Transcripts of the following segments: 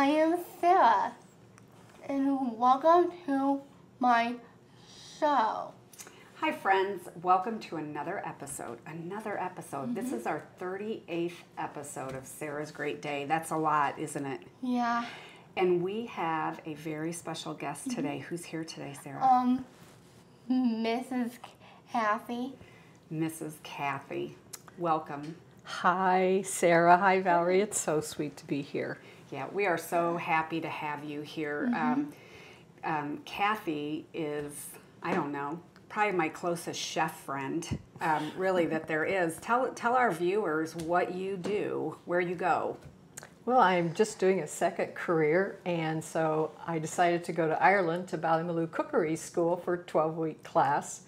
I am Sarah, and welcome to my show. Hi friends, welcome to another episode. This is our 38th episode of Sarah's Great Day. That's a lot, isn't it? Yeah. And we have a very special guest today. Who's here today, Sarah? Mrs. Cathy. Mrs. Cathy. Welcome. Hi, Sarah. Hi, Valerie. It's so sweet to be here. Yeah, we are so happy to have you here. Cathy is, I don't know, probably my closest chef friend, really, that there is. Tell our viewers what you do, where you go. Well, I'm just doing a second career, and so I decided to go to Ireland to Ballymaloe Cookery School for a 12-week class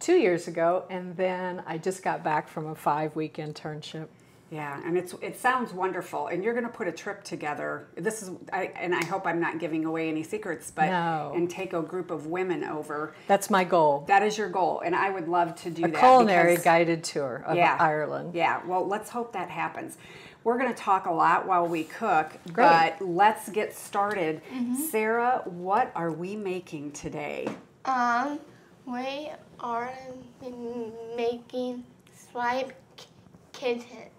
2 years ago, and then I just got back from a 5-week internship. Yeah, and it sounds wonderful, and you're going to put a trip together. And I hope I'm not giving away any secrets, but No. And take a group of women over. That's my goal. That is your goal, and I would love to do A that. culinary because, guided tour of Ireland. Yeah, well, let's hope that happens. We're going to talk a lot while we cook, Great. but let's get started. Sarah, what are we making today? We are making Stripy Kittens.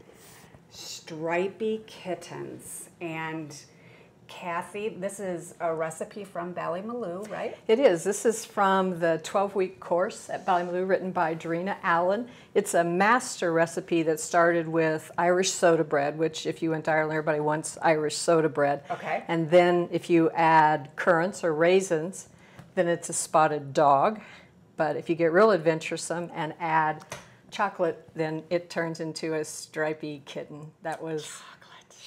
Stripy Kittens. And Cathy, this is a recipe from Ballymaloe, right? It is. This is from the 12-week course at Ballymaloe written by Darina Allen. It's a master recipe that started with Irish soda bread, which if you went to Ireland, everybody wants Irish soda bread. Okay. And then if you add currants or raisins, then it's a spotted dog. But if you get real adventuresome and add chocolate, then it turns into a stripy kitten. That was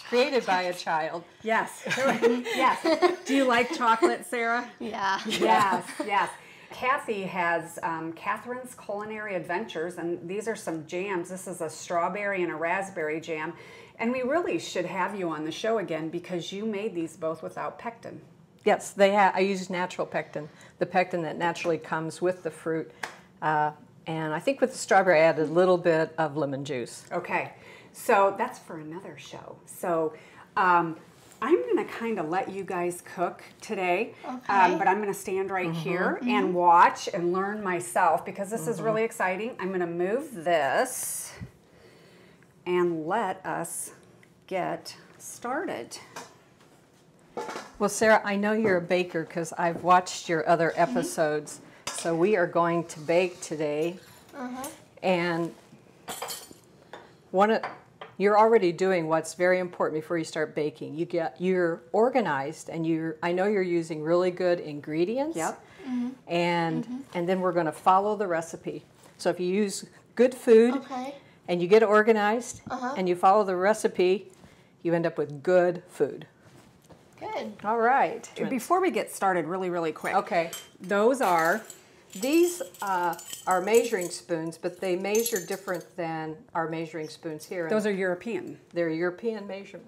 created by a child. Yes. Yes. Do you like chocolate, Sarah? Yeah. Yes. Cathy has Catherine's Culinary Adventures, and these are some jams. This is a strawberry and a raspberry jam. And we really should have you on the show again because you made these both without pectin. Yes, I use natural pectin, the pectin that naturally comes with the fruit. And I think with the strawberry, I added a little bit of lemon juice. Okay, so that's for another show. So I'm going to kind of let you guys cook today, Okay. but I'm going to stand right here and watch and learn myself because this is really exciting. I'm going to move this and let us get started. Well, Sarah, I know you're a baker because I've watched your other episodes. So we are going to bake today. And you're already doing what's very important before you start baking. You're organized, and I know you're using really good ingredients. Yep. And then we're going to follow the recipe. So if you use good food Okay. and you get organized and you follow the recipe, you end up with good food. Good. All right. Before we get started, really quick. Okay. These are measuring spoons, but they measure different than our measuring spoons here. Those are European. They're European measuring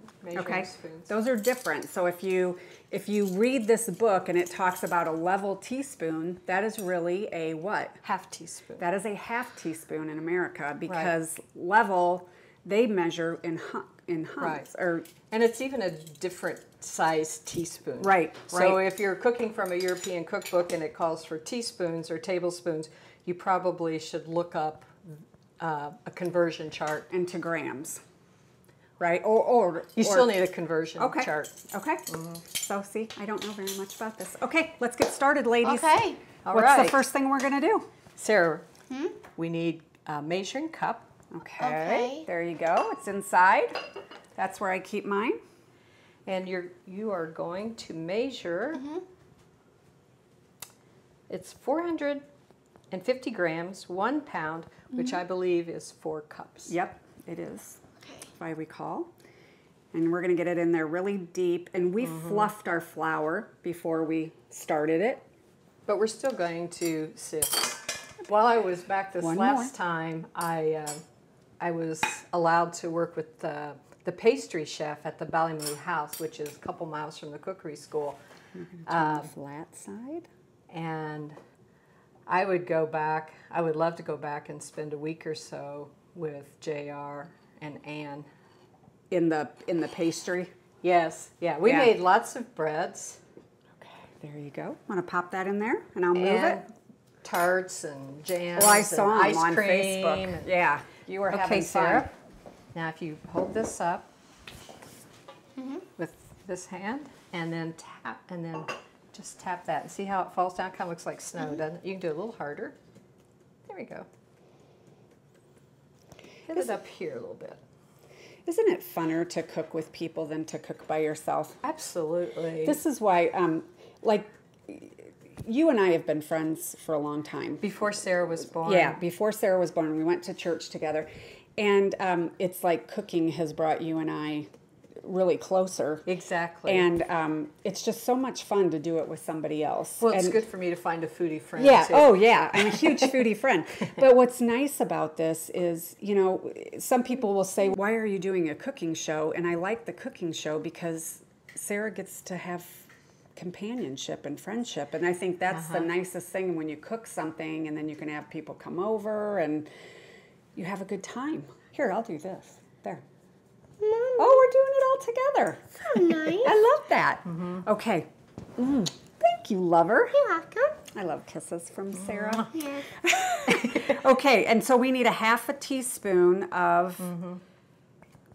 spoons. Those are different. So if you read this book and it talks about a level teaspoon, that is really a what? Half teaspoon. That is a half teaspoon in America because level they measure in hunts And it's even a different size teaspoon. Right. So if you're cooking from a European cookbook and it calls for teaspoons or tablespoons, you probably should look up a conversion chart. into grams. Right? Or You still need a conversion chart. Okay. So see, I don't know very much about this. Okay, let's get started, ladies. Okay. What's the first thing we're going to do? Sarah, we need a measuring cup. Okay. There you go. It's inside. That's where I keep mine. And you are going to measure, it's 450 grams, 1 pound, which I believe is 4 cups. Yep, it is, Okay. if I recall. And we're going to get it in there really deep. And we fluffed our flour before we started it. But we're still going to sift. While I was back this last time, I was allowed to work with the pastry chef at the Ballymaloe house, which is a couple miles from the cookery school. Turn the flat side. And I would go back. I would love to go back and spend a week or so with JR and Anne. In the pastry? Yes, yeah. We Yeah. made lots of breads. Okay, there you go. Want to pop that in there, and I'll move and it. tarts and jams. Well, I saw and them ice on cream. Facebook. and- Yeah, you were Okay, having Sarah. fun. Now, if you hold this up with this hand, and then tap, and then just tap that, and see how it falls down. Kind of looks like snow, doesn't it? You can do it a little harder. There we go. Hit it up here a little bit. Isn't it funner to cook with people than to cook by yourself? Absolutely. This is why, like, you and I have been friends for a long time. Before Sarah was born. Yeah, before Sarah was born, we went to church together. And it's like cooking has brought you and I really closer. Exactly. And it's just so much fun to do it with somebody else. Well, it's and, good for me to find a foodie friend, Yeah. too. Oh, yeah. I'm a huge foodie friend. But what's nice about this is, you know, some people will say, why are you doing a cooking show? And I like the cooking show because Sarah gets to have companionship and friendship. And I think that's the nicest thing when you cook something and then you can have people come over and you have a good time. Here, I'll do this. There. Oh, we're doing it all together. So nice. I love that. Okay. Thank you, lover. You're welcome. I love kisses from Sarah. Yeah. Okay, and so we need a half a teaspoon of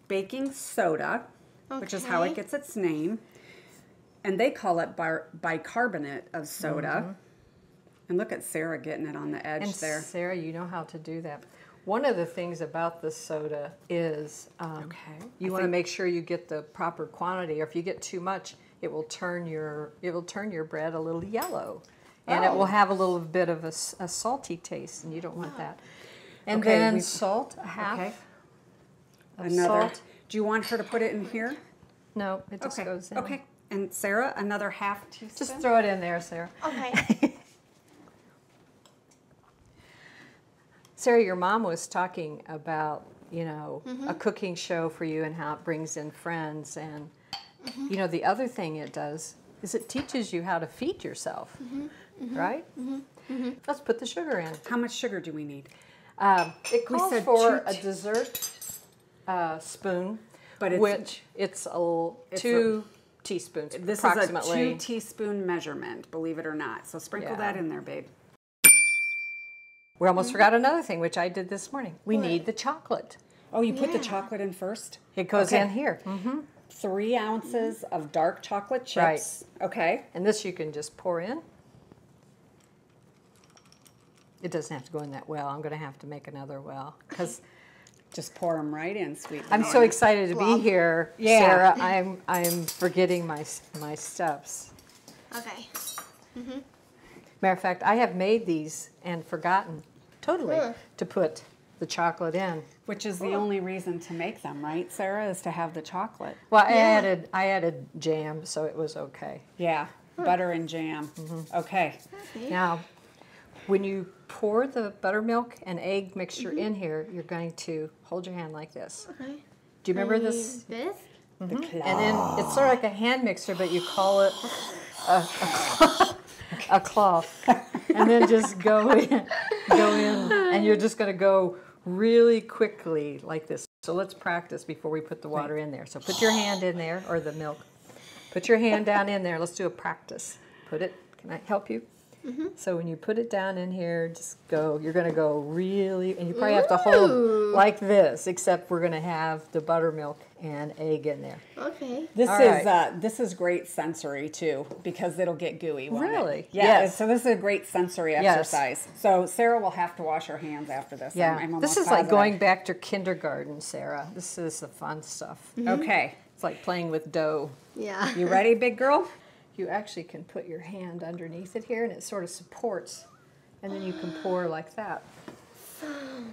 baking soda, which is how it Okay. gets its name. And they call it bicarbonate of soda. And look at Sarah getting it on the edge And there. Sarah, you know how to do that. One of the things about the soda is you want to make sure you get the proper quantity, or if you get too much, it will turn your bread a little yellow, and it will have a little bit of a salty taste, and you don't want that. And Okay, then we've- salt, a half Okay. of Another. salt. Do you want her to put it in here? No, it just Okay. goes in. Okay. And Sarah, another half teaspoon. Just throw it in there, Sarah. Okay. Sarah, your mom was talking about, a cooking show for you and how it brings in friends. And, the other thing it does is it teaches you how to feed yourself, right? Let's put the sugar in. How much sugar do we need? It calls said for two a dessert spoon, But it's- which it's two teaspoons, This approximately. is a 2-teaspoon measurement, believe it or not. So sprinkle Yeah. that in there, babe. We almost forgot another thing, which I did this morning. We need the chocolate. Oh, you put the Yeah. chocolate in first? It goes Okay. in here. 3 ounces of dark chocolate chips. Right. Okay. And this you can just pour in. It doesn't have to go in that well. I'm going to have to make another well because Just pour them right in, sweet. I'm so banana. excited to be Flop. here, Yeah. Sarah. I'm forgetting my steps. Okay. Matter of fact, I have made these and forgotten totally Huh. to put the chocolate in. Which is the only reason to make them, right, Sarah, is to have the chocolate. Well, I Yeah. added jam, so it was okay. Yeah, butter and jam. Okay. Okay. Now, when you pour the buttermilk and egg mixture in here, you're going to hold your hand like this. Okay. Do you remember this? This? The And then it's sort of like a hand mixer, but you call it a cloth. And then just go in, and you're just going to go really quickly like this. So let's practice before we put the water in there. So put your hand in there, or the milk. Put your hand down in there. Let's do a practice. Put it. Can I help you? So when you put it down in here, just go. You're going to go really, and you probably have to hold like this, except we're going to have the buttermilk and egg in there. Okay. This All is right. this is great sensory too, because it'll get gooey. Won't Really? It? Yeah. Yes. So this is a great sensory Yes. exercise. So Sarah will have to wash her hands after this. Yeah, I'm this almost is like positive. going back to kindergarten, Sarah. This is the fun stuff. Okay. It's like playing with dough. Yeah. You ready, big girl? You actually can put your hand underneath it here, and it sort of supports, and then you can pour like that.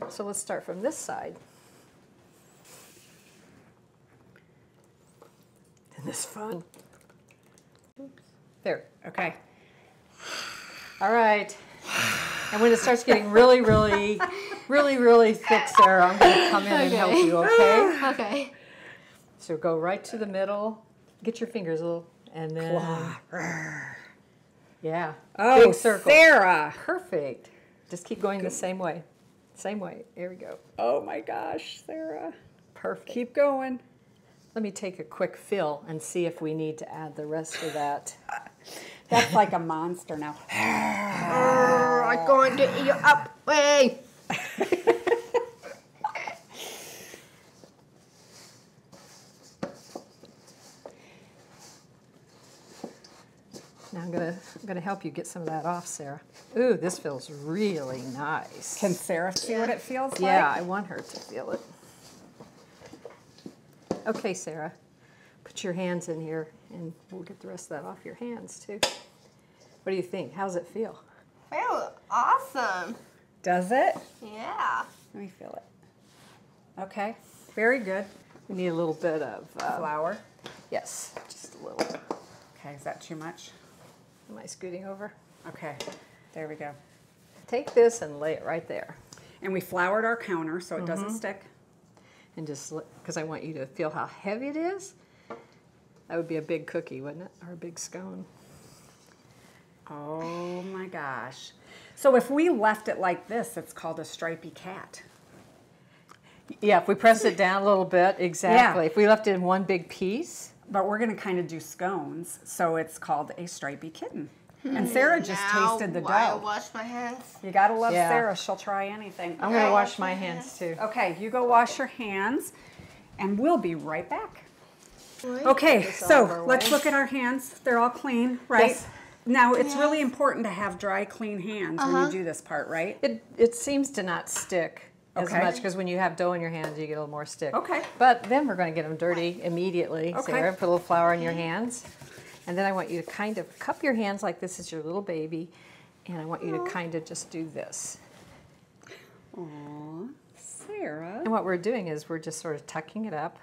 So let's start from this side. Isn't this fun? There. Okay. All right. And when it starts getting really, really, really, really thick, Sarah, I'm going to come in and help you, okay? Okay. So go right to the middle. Get your fingers a little, and then, yeah. Oh, Big circle. Sarah. Perfect. Just keep going the same way. Same way. There we go. Oh my gosh, Sarah. Perfect. Keep going. Let me take a quick fill and see if we need to add the rest of that. That's like a monster now. I'm going to eat you up. Wait. Now I'm gonna help you get some of that off, Sarah. Ooh, this feels really nice. Can Sarah see what it feels like? Yeah, I want her to feel it. Okay, Sarah, put your hands in here and we'll get the rest of that off your hands too. What do you think? How's it feel? Feel awesome. Does it? Yeah. Let me feel it. Okay, Very good. We need a little bit of flour. Yes, just a little. Okay, is that too much? Am I scooting over? Okay, there we go. Take this and lay it right there. And we floured our counter so it doesn't stick. And just, because I want you to feel how heavy it is. That would be a big cookie, wouldn't it? Or a big scone. Oh my gosh. So if we left it like this, it's called a stripy cat. Yeah, if we press it down a little bit, exactly. Yeah. If we left it in one big piece. But we're gonna kind of do scones, so it's called a stripy kitten. And Sarah just Now, tasted the I dough. wash my hands. You gotta love Yeah. Sarah, she'll try anything. I'm going to wash my hands too. Okay, you go wash your hands, and we'll be right back. Right. Okay, This out of so our let's way. look at our hands. They're all clean, right? Yes. Now, it's really important to have dry, clean hands when you do this part, right? It seems to not stick as Okay. much because when you have dough in your hands, you get a little more stick. Okay. But then we're going to get them dirty immediately. Okay. Sarah, put a little flour in your hands. And then I want you to kind of cup your hands like this is your little baby. And I want you to kind of just do this. Aw, Sarah. And what we're doing is we're just sort of tucking it up.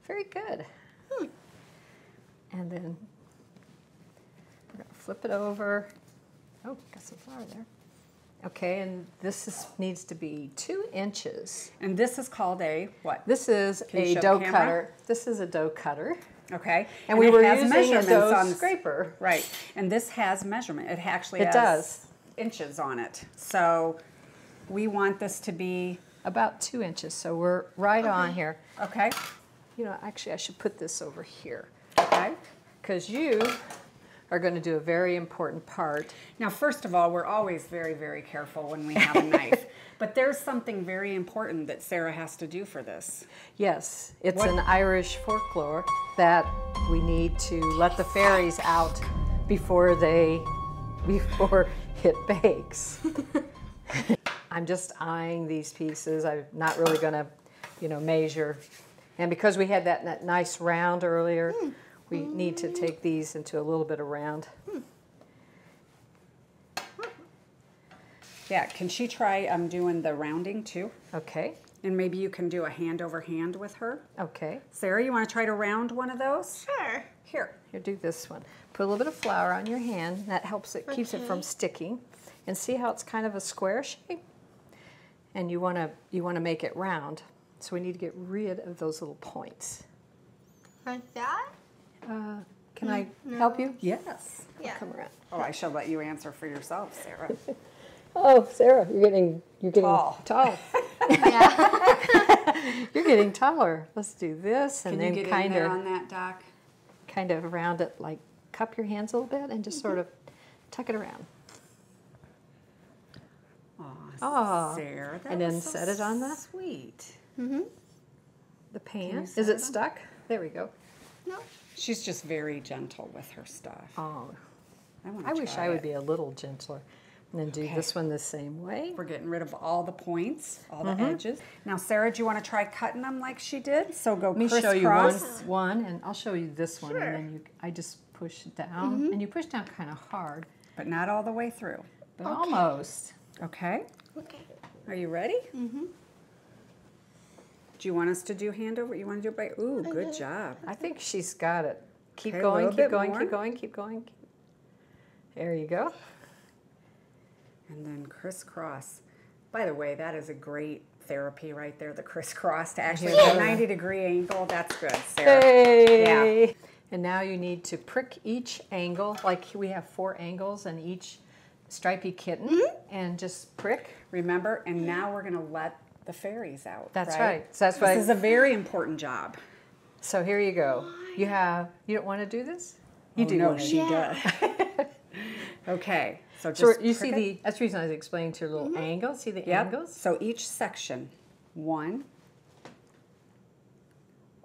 Very good. And then we're going to flip it over. Oh, got some flour there. Okay, and this needs to be 2 inches. And this is called a what? This is Can you a show the dough camera? cutter. This is a dough cutter. Okay. And we it were has using a measurements dough on the scraper. Right. And this has measurement. It actually It has does. inches on it. So we want this to be About 2 inches, so we're right on here. okay. You know, actually I should put this over here Okay. because you are going to do a very important part. Now, first of all, we're always very, very careful when we have a knife. But there's something very important that Sarah has to do for this. Yes, it's What- an Irish folklore that we need to let the fairies out before it bakes. I'm just eyeing these pieces. I'm not really going to, measure. And because we had that nice round earlier, we need to take these into a little bit of round. Yeah, can she try doing the rounding too? Okay, And maybe you can do a hand over hand with her. okay. Sarah, you want to try to round one of those? Sure. Here. Here, do this one. Put a little bit of flour on your hand. That helps it, keeps it from sticking. And see how it's kind of a square shape? And you want to make it round. So we need to get rid of those little points. Like that? Can I help you? Yes. Yeah. Come around. Oh, I shall let you answer for yourself, Sarah. Oh, Sarah, you're getting Tall. tall. Yeah. You're getting taller. Let's do this, and Can you then get in kind there of on that, Doc? round it, like cup your hands a little bit, and just sort of tuck it around. Oh, Sarah, that And then was so set it on the sweet. The pan. you Is set it it on? stuck? There we go. No. She's just very gentle with her stuff. Oh, wanna I wish try I would it. be a little gentler. And then do Okay. this one the same way. We're getting rid of all the points, all the edges. Now, Sarah, do you want to try cutting them like she did? So go Let me crisscross. show you one, and I'll show you this one, Sure. and then I just push down, and you push down kind of hard, But not all the way through. but almost. Okay. Okay. Are you ready? Mm-hmm. Do you want us to do hand over? You want to do it by? Ooh, good job. I think she's got it. Keep Okay, a going, little keep bit going, more. keep going, keep going. There you go. And then crisscross. By the way, that is a great therapy right there, the crisscross to actually Yeah. get a 90-degree angle. That's good, Sarah. Hey! And now you need to prick each angle, like we have 4 angles in each stripy kitten, and just prick. Remember, and now we're going to let the fairies out. That's right. That's This is a very important job. So here you go. You don't want to do this? You do. No, want to she do does. Okay. So So just you see that's the reason I was explaining to your little angles. See the angles? So each section, one.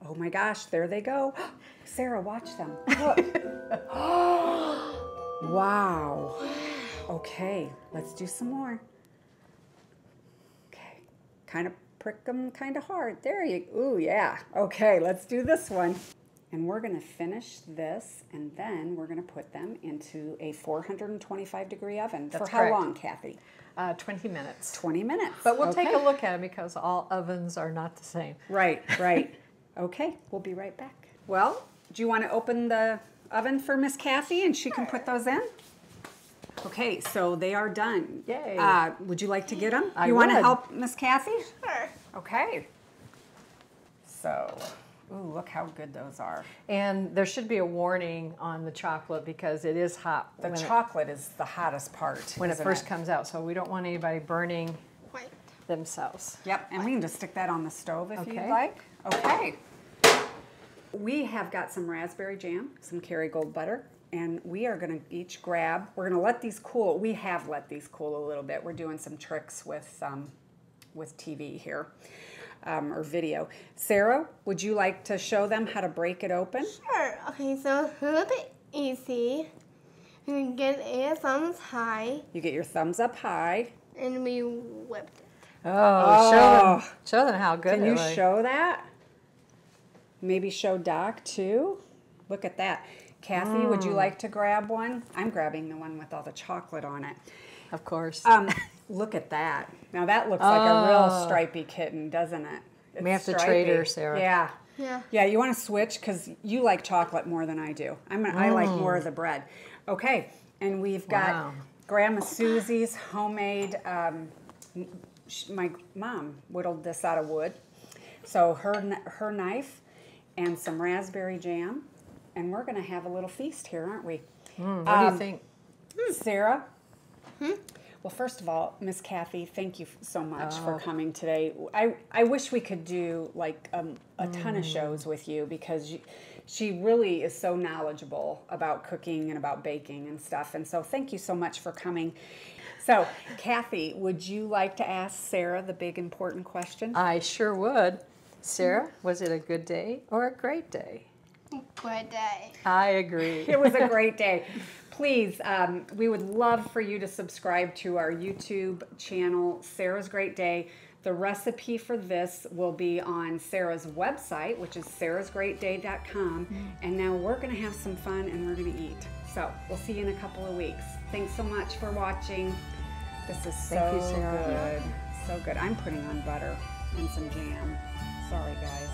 Oh my gosh, there they go. Sarah, watch them. Look. Wow. Okay, let's do some more. Okay, kind of prick them kind of hard. There you, ooh, yeah. Okay, let's do this one. And we're gonna finish this, and then we're gonna put them into a 425-degree oven. That's for how correct. long, Kathy? 20 minutes. 20 minutes. But we'll Okay. take a look at them because all ovens are not the same. Right, right. Okay, we'll be right back. Well, do you want to open the oven for Miss Kathy and she can put those in? Okay, so they are done. Yay. Would you like to get them? I You want to would. help Miss Kathy? Sure. Okay. So, ooh, look how good those are. And there should be a warning on the chocolate because it is hot The when chocolate is the hottest part. it isn't first comes out. So we don't want anybody burning White. themselves. Yep, and we can just stick that on the stove if you'd Okay. like. Okay. We have got some raspberry jam, some Kerrygold butter, and we are going to each grab, we're going to let these cool. We have let these cool a little bit. We're doing some tricks with TV here, or video. Sarah, would you like to show them how to break it open? Sure. Okay, so a little bit easy. We get a thumbs high, You get your thumbs up high. and we whipped it. Oh, show them how good Can it you looks. show that? Maybe show Doc too? Look at that. Kathy, would you like to grab one? I'm grabbing the one with all the chocolate on it. Of course. Look at that. Now that looks like a real stripy kitten, doesn't it? It's We have to stripy. trade her, Sarah. Yeah. Yeah. Yeah, you want to switch because you like chocolate more than I do. I like more of the bread. Okay, and we've got Wow. Grandma Susie's homemade, my mom whittled this out of wood. So her knife and some raspberry jam. And we're going to have a little feast here, aren't we? What do you think? Sarah? Well, first of all, Miss Kathy, thank you so much for coming today. I wish we could do like a ton of shows with you because she really is so knowledgeable about cooking and about baking and stuff. And so thank you so much for coming. So, Kathy, would you like to ask Sarah the big important question? I sure would. Sarah, was it a good day or a great day? Good day. I agree. It was a great day. Please, we would love for you to subscribe to our YouTube channel, Sarah's Great Day. The recipe for this will be on Sarah's website, which is sarahsgreatday.com. And now we're going to have some fun and we're going to eat. So we'll see you in a couple of weeks. Thanks so much for watching. This is Thank you, Sarah. good. So good. I'm putting on butter and some jam. Sorry, guys.